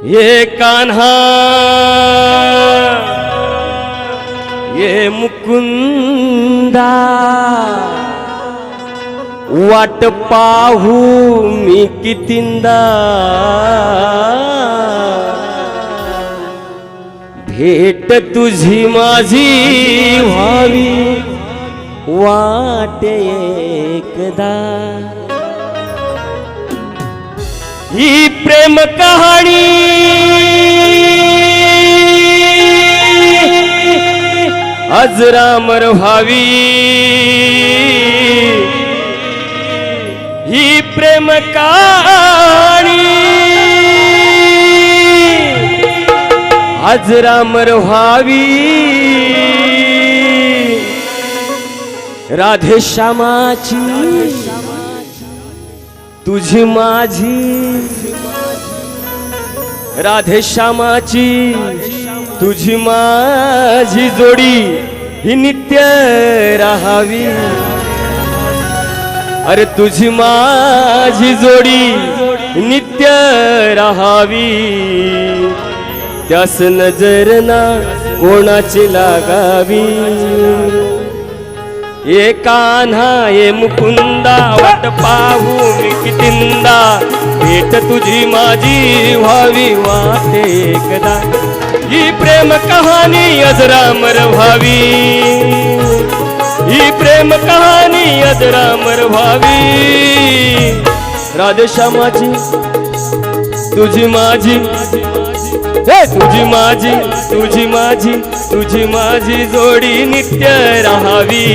ये कान्हा ये मुकुंदा वाट पाहू मी कितींदा भेट तुझी माझी व्हावी वाट एकदा ही प्रेम कहाणी अजरामर व्हावी ही प्रेम कहाणी अजरामर व्हावी राधे श्यामाची तुझी माझी राधे श्यामाची तुझी माझी जोडी ही नित्य राहावी अरे तुझी माझी जोडी नित्य राहावी त्यास नजर ना कोणाची लागावी ये कान्हा ये मुकुंदा वाट पाहू मी कितींदा भेट तुझी माझी व्हावी वाट एकदा ही प्रेम कहाणी अजरामर व्हावी ही प्रेम कहाणी अजरामर व्हावी राधे श्यामाची तुझी माझी तुझी माझी तुझी माझी तुझी माझी जोडी नित्य राहावी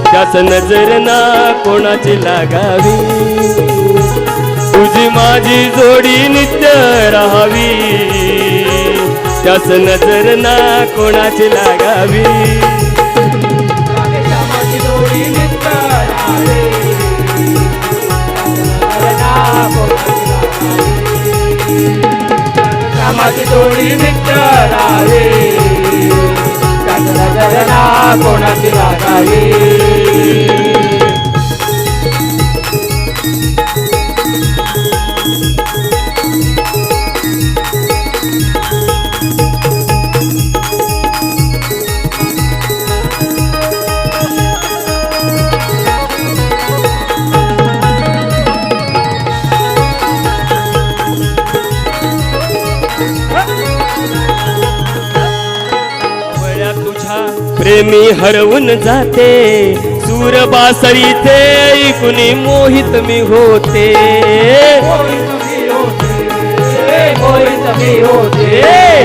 त्याच नजर ना कोणाची लागावी तुझी माझी जोडी नित्य राहावी त्याच नजर ना कोणाची लागावी माझी जोडी नित्य राहावी त्याच नजर ना कोणाची लागावी प्रेमी हरवून जाते सूर बासरीचे ऐकूनी मोहित मी होते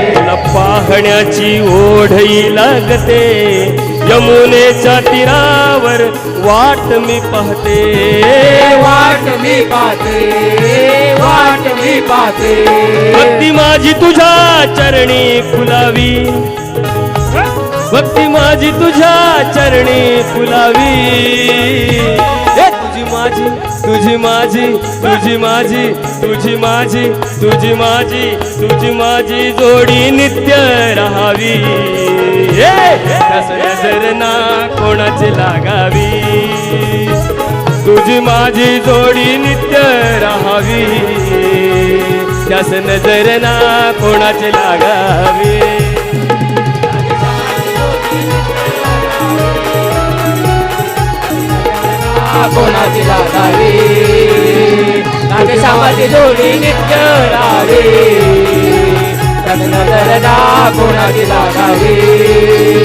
तुला पाहण्याची ओढही लागते यमुनेच्या तीरावर वाट मी पाहते वाट मी पाहते वाट मी पाहते भक्ती माझी तुझ्या चरणी फुलावी भक्ती माझी तुझ्या चरणी फुलावी तुझी माझी तुझी माझी तुझी माझी तुझी माझी तुझी माझी तुझी माझी जोडी नित्य राहावी नजर ना कोणाची लागावी तुझी माझी जोडी नित्य राहावी त्यास नजर ना कोणाची लागावी कोणाची लागावी राधे श्यामाची जोडी नित्य राहावी त्याच नजर ना कोणाची लागावी